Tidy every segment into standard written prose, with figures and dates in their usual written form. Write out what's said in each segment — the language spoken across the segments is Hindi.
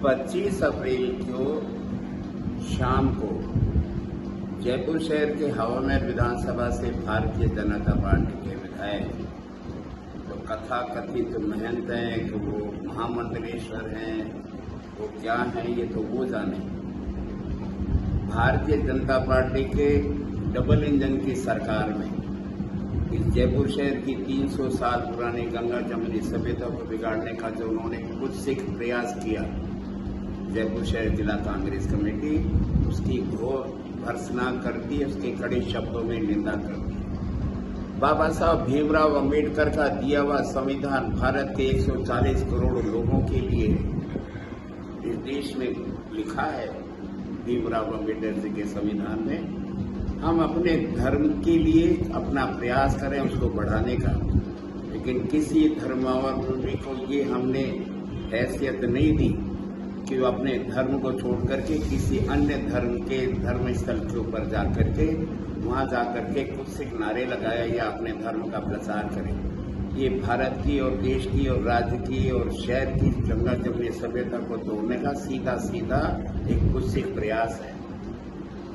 25 अप्रैल को शाम को जयपुर शहर के हवामेर विधानसभा से भारतीय जनता पार्टी के विधायक तो कथा कथित महंत हैं कि वो महामंडलेश्वर हैं, वो क्या हैं ये तो वो जाने। भारतीय जनता पार्टी के डबल इंजन की सरकार में इस जयपुर शहर की 300 साल पुरानी गंगा जमुनी सभ्यता को बिगाड़ने का जो उन्होंने कुछ सिख प्रयास किया, जयपुर शहर जिला कांग्रेस कमेटी उसकी घोर भर्त्सना करती है, उसके कड़े शब्दों में निंदा करती है। बाबा साहब भीमराव अंबेडकर का दिया हुआ संविधान भारत के 140 करोड़ लोगों के लिए इस देश में लिखा है। भीमराव अंबेडकर जी के संविधान में हम अपने धर्म के लिए अपना प्रयास करें उसको बढ़ाने का, लेकिन किसी धर्मावलंबी को ये हमने हैसियत नहीं दी कि वो अपने धर्म को छोड़ करके किसी अन्य धर्म के धर्म स्थल के ऊपर जा करके वहां जा करके कुछ सिख नारे लगाया या अपने धर्म का प्रचार करें। ये भारत की और देश की और राज्य की और शहर की गंगा जमुनी सभ्यता को तोड़ने का सीधा सीधा एक कुछ सिख प्रयास है।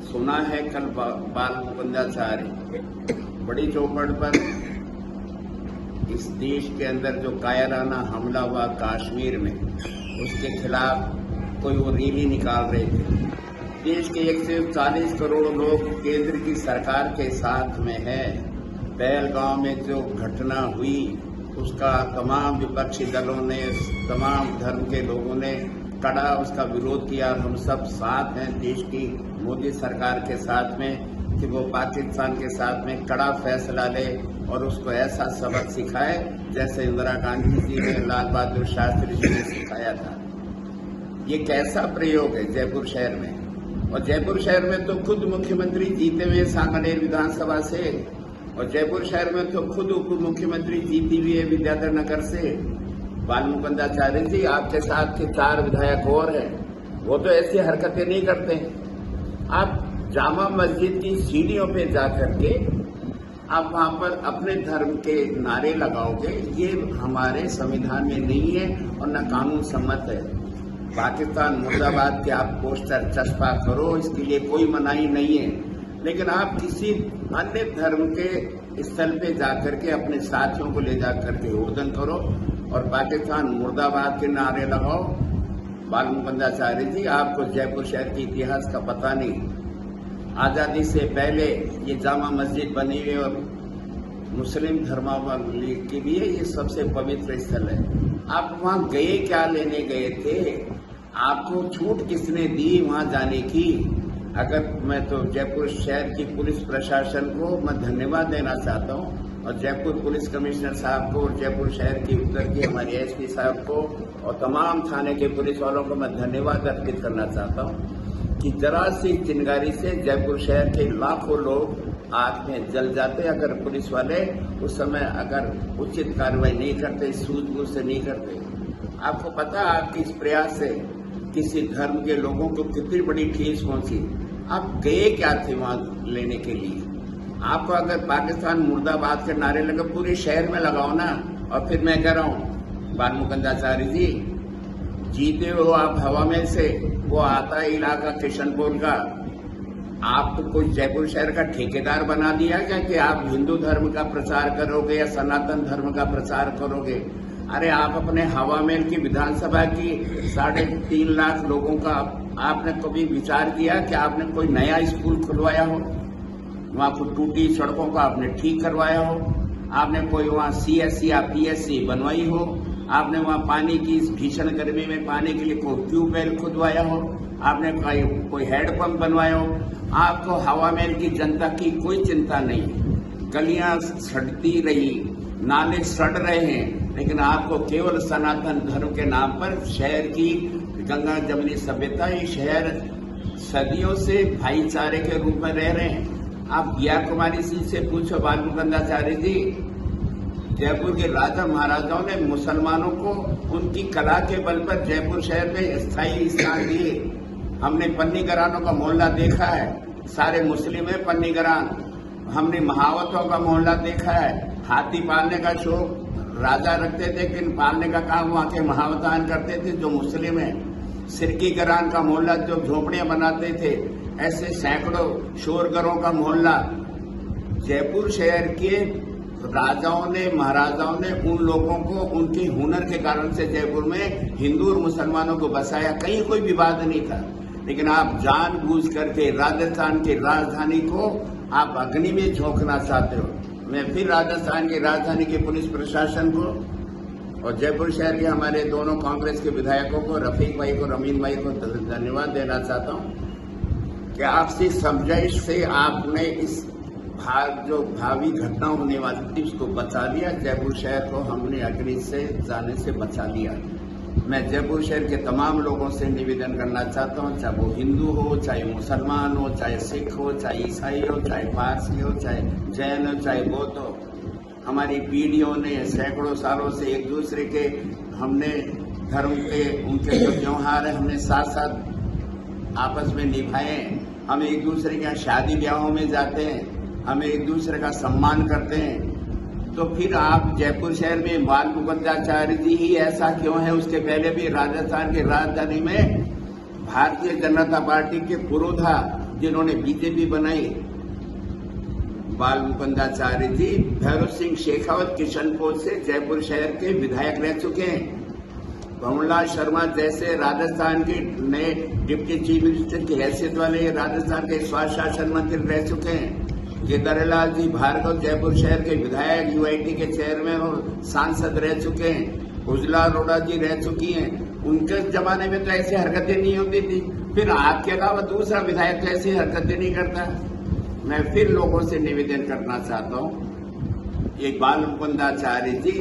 सुना है कल बाल मुकुंदाचार्य बड़ी चौपड़ पर इस देश के अंदर जो कायराना हमला हुआ कश्मीर में, उसके खिलाफ कोई वो रैली निकाल रहे थे। देश के 140 करोड़ लोग केंद्र की सरकार के साथ में है। पहलगांव में जो घटना हुई उसका तमाम विपक्षी दलों ने, तमाम धर्म के लोगों ने कड़ा उसका विरोध किया। हम सब साथ हैं देश की मोदी सरकार के साथ में कि वो पाकिस्तान के साथ में कड़ा फैसला ले और उसको ऐसा सबक सिखाए जैसे इंदिरा गांधी जी ने, लाल बहादुर शास्त्री जी ने सिखाया था। ये कैसा प्रयोग है जयपुर शहर में। और जयपुर शहर में तो खुद मुख्यमंत्री जीते हुए सांगानेर विधानसभा से, और जयपुर शहर में तो खुद उप मुख्यमंत्री जीती हुई है विद्याधर नगर से। बाल मुकुंदाचार्य जी आपके साथ के 4 विधायक और हैं, वो तो ऐसी हरकतें नहीं करते हैं। आप जामा मस्जिद की सीढ़ियों पे जाकर के आप वहां पर अपने धर्म के नारे लगाओगे, ये हमारे संविधान में नहीं है और न कानून सम्मत है। पाकिस्तान मुर्दाबाद के आप पोस्टर चस्पा करो, इसके लिए कोई मनाही नहीं है, लेकिन आप किसी अन्य धर्म के स्थल पे जाकर के अपने साथियों को ले जाकर के उर्दन करो और पाकिस्तान मुर्दाबाद के नारे लगाओ। बाल मुकुंदाचार्य जी आपको जयपुर शहर के इतिहास का पता नहीं। आजादी से पहले ये जामा मस्जिद बनी हुई और मुस्लिम धर्मावलंबी के लिए ये सबसे पवित्र स्थल है। आप वहां गए क्या लेने गए थे? आपको छूट किसने दी वहां जाने की? अगर मैं तो जयपुर शहर की पुलिस प्रशासन को मैं धन्यवाद देना चाहता हूं और जयपुर पुलिस कमिश्नर साहब को और जयपुर शहर की उत्तर की हमारी एसपी साहब को और तमाम थाने के पुलिस वालों को मैं धन्यवाद अर्पित करना चाहता हूं कि जरा सी चिंगारी से जयपुर शहर के लाखों लोग आग में जल जाते अगर पुलिस वाले उस समय अगर उचित कार्रवाई नहीं करते, सूझबूझ से नहीं करते। आपको पता आपके इस प्रयास से किसी धर्म के लोगों को कितनी बड़ी ठेस पहुंची। आप गए क्या थे वहां लेने के लिए? आपको अगर पाकिस्तान मुर्दाबाद के नारे लगे पूरे शहर में लगाओ ना। और फिर मैं कह रहा हूं बाल मुकुंदाचार्य जी, जीते हो आप हवा में से, वो आता है इलाका किशनपुर का, आपको कोई जयपुर शहर का ठेकेदार बना दिया क्या कि आप हिंदू धर्म का प्रचार करोगे या सनातन धर्म का प्रचार करोगे? अरे आप अपने हवामेर की विधानसभा की 3.5 लाख लोगों का आपने कभी विचार किया कि आपने कोई नया स्कूल खुलवाया हो? वहां को टूटी सड़कों को आपने ठीक करवाया हो? आपने कोई वहां CSC या PSC बनवाई हो? आपने वहां पानी की इस भीषण गर्मी में पानी के लिए कोई ट्यूबवेल खुदवाया हो? आपने कोई हैंडपंप बनवाया हो? आपको हवामेर की जनता की कोई चिंता नहीं। गलियां सड़ती रही, नाले सड़ रहे हैं, लेकिन आपको केवल सनातन धर्म के नाम पर शहर की गंगा जमुनी सभ्यता, ये शहर सदियों से भाईचारे के रूप में रह रहे हैं। आप बिया कुमारी सिंह से पूछो बाल मुकुंदाचार्य जी, जयपुर के राजा महाराजाओं ने मुसलमानों को उनकी कला के बल पर जयपुर शहर में स्थायी स्थान दिए। हमने पन्नीगरानों का मोहल्ला देखा है, सारे मुस्लिम है पन्नीगरान। हमने महावतों का मोहल्ला देखा है, हाथी पालने का शौक राजा रखते थे, लेकिन पालने का काम वहां के महावतान करते थे जो मुस्लिम है। सिरकी गरान का मोहल्ला जो झोपड़ियां बनाते थे, ऐसे सैकड़ों शोरगरों का मोहल्ला। जयपुर शहर के राजाओं ने, महाराजाओं ने उन लोगों को उनके हुनर के कारण से जयपुर में हिंदू और मुसलमानों को बसाया, कहीं कोई विवाद नहीं था। लेकिन आप जानबूझ करके राजस्थान की राजधानी को आप अग्नि में झोंकना चाहते हो। मैं फिर राजस्थान की राजधानी के पुलिस प्रशासन को और जयपुर शहर के हमारे दोनों कांग्रेस के विधायकों को, रफीक भाई को, रमीन भाई को धन्यवाद देना चाहता हूं कि आपसी समझाइश से आपने इस जो भावी घटना होने वाली थी उसको बचा लिया। जयपुर शहर को हमने अग्नि से जाने से बचा लिया। मैं जयपुर शहर के तमाम लोगों से निवेदन करना चाहता हूं, चाहे वो हिंदू हो, चाहे मुसलमान हो, चाहे सिख हो, चाहे ईसाई हो, चाहे पारसी हो, चाहे जैन हो, चाहे बौद्ध हो। हमारी पीढ़ियों ने सैकड़ों सालों से एक दूसरे के हमने धर्म के उनके जो त्योहार है हमने साथ साथ आपस में निभाए। हम एक दूसरे के यहाँ शादी ब्याहों में जाते हैं, हम एक दूसरे का सम्मान करते हैं। तो फिर आप जयपुर शहर में बाल मुकुंदाचार्य जी ही ऐसा क्यों है? उसके पहले भी राजस्थान की राजधानी में भारतीय जनता पार्टी के पुरोधा जिन्होंने बीजेपी बनाई, बाल मुकुंदाचार्य जी भैरव सिंह शेखावत किशनपुर से जयपुर शहर के विधायक रह चुके हैं। भंवरलाल शर्मा जैसे राजस्थान के नए डिप्टी चीफ मिनिस्टर की हैसियत वाले राजस्थान के स्वास्थ्य शासन मंत्री रह चुके हैं। केदारलाल जी भार्गव जयपुर शहर के विधायक, यूआईटी के चेयरमैन और सांसद रह चुके हैं। उजला अरोड़ा जी रह चुकी हैं। उनके जमाने में तो ऐसी हरकतें नहीं होती थी, फिर आपके अलावा दूसरा विधायक तो ऐसी हरकतें नहीं करता। मैं फिर लोगों से निवेदन करना चाहता हूँ, ये बाल मुकुंदाचार्य जी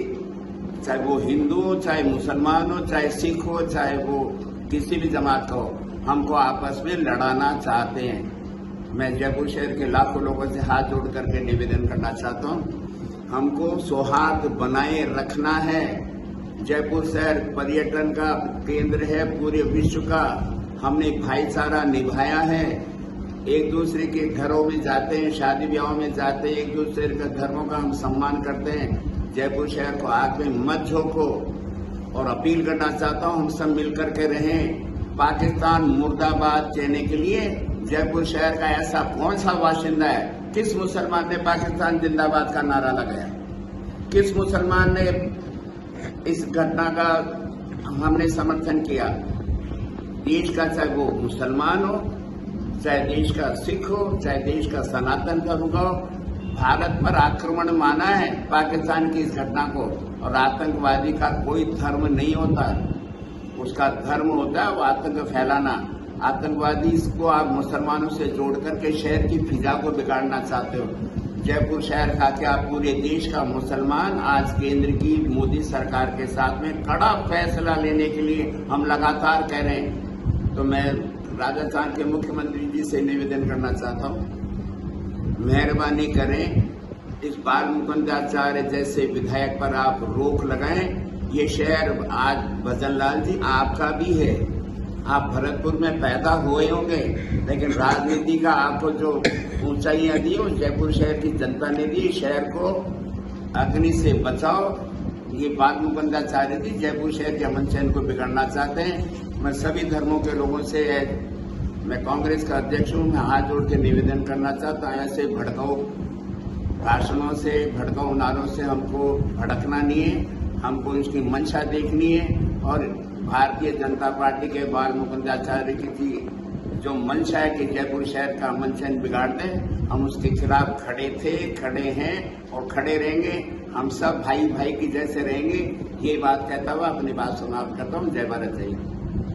चाहे वो हिंदू हो, चाहे मुसलमान हो, चाहे सिख हो, चाहे वो किसी भी जमात का हो, हमको आपस में लड़ाना चाहते हैं। मैं जयपुर शहर के लाखों लोगों से हाथ जोड़ करके निवेदन करना चाहता हूं, हमको सौहार्द बनाए रखना है। जयपुर शहर पर्यटन का केंद्र है पूरे विश्व का। हमने भाईचारा निभाया है, एक दूसरे के घरों में जाते हैं, शादी ब्याहों में जाते हैं, एक दूसरे के धर्मों का हम सम्मान करते हैं। जयपुर शहर को आग में मत झोंको और अपील करना चाहता हूं, हम सब मिलकर के रहें। पाकिस्तान मुर्दाबाद कहने के लिए जयपुर शहर का ऐसा कौन सा बाशिंदा है, किस मुसलमान ने पाकिस्तान जिंदाबाद का नारा लगाया? किस मुसलमान ने इस घटना का हमने समर्थन किया? देश का चाहे वो मुसलमान हो, चाहे देश का सिख हो, चाहे देश का सनातन धर्म का हो, भारत पर आक्रमण माना है पाकिस्तान की इस घटना को। और आतंकवादी का कोई धर्म नहीं होता, उसका धर्म होता है वो आतंक फैलाना। आतंकवादी इसको आप मुसलमानों से जोड़ करके शहर की फिजा को बिगाड़ना चाहते हो। जयपुर शहर का क्या पूरे देश का मुसलमान आज केंद्र की मोदी सरकार के साथ में कड़ा फैसला लेने के लिए हम लगातार कह रहे हैं। तो मैं राजस्थान के मुख्यमंत्री जी से निवेदन करना चाहता हूँ, मेहरबानी करें इस बाल मुकुंदाचार्य जैसे विधायक पर आप रोक लगाएं। ये शहर आज भजनलाल जी आपका भी है, आप भरतपुर में पैदा हुए होंगे, लेकिन राजनीति का आपको जो ऊंचाइयां दी वो जयपुर शहर की जनता ने दी। शहर को अग्नि से बचाओ। ये बाल मुकुंदाचार्य जी जयपुर शहर के अमन चैन को बिगाड़ना चाहते हैं। मैं सभी धर्मों के लोगों से, मैं कांग्रेस का अध्यक्ष हूं, मैं हाथ जोड़ के निवेदन करना चाहता हूं, ऐसे भड़काऊ भाषणों से, भड़काऊ नारों से हमको भड़कना नहीं है। हमको इसकी मंशा देखनी है और भारतीय जनता पार्टी के बाल मुकुंदाचार्य की जो मंशा है कि जयपुर शहर का अमन चैन बिगाड़ दें, हम उसके खिलाफ खड़े थे, खड़े हैं और खड़े रहेंगे। हम सब भाई भाई की जैसे रहेंगे। ये बात कहता हुआ अपनी बात समाप्त करता हूँ। जय भारत, जय हिंद।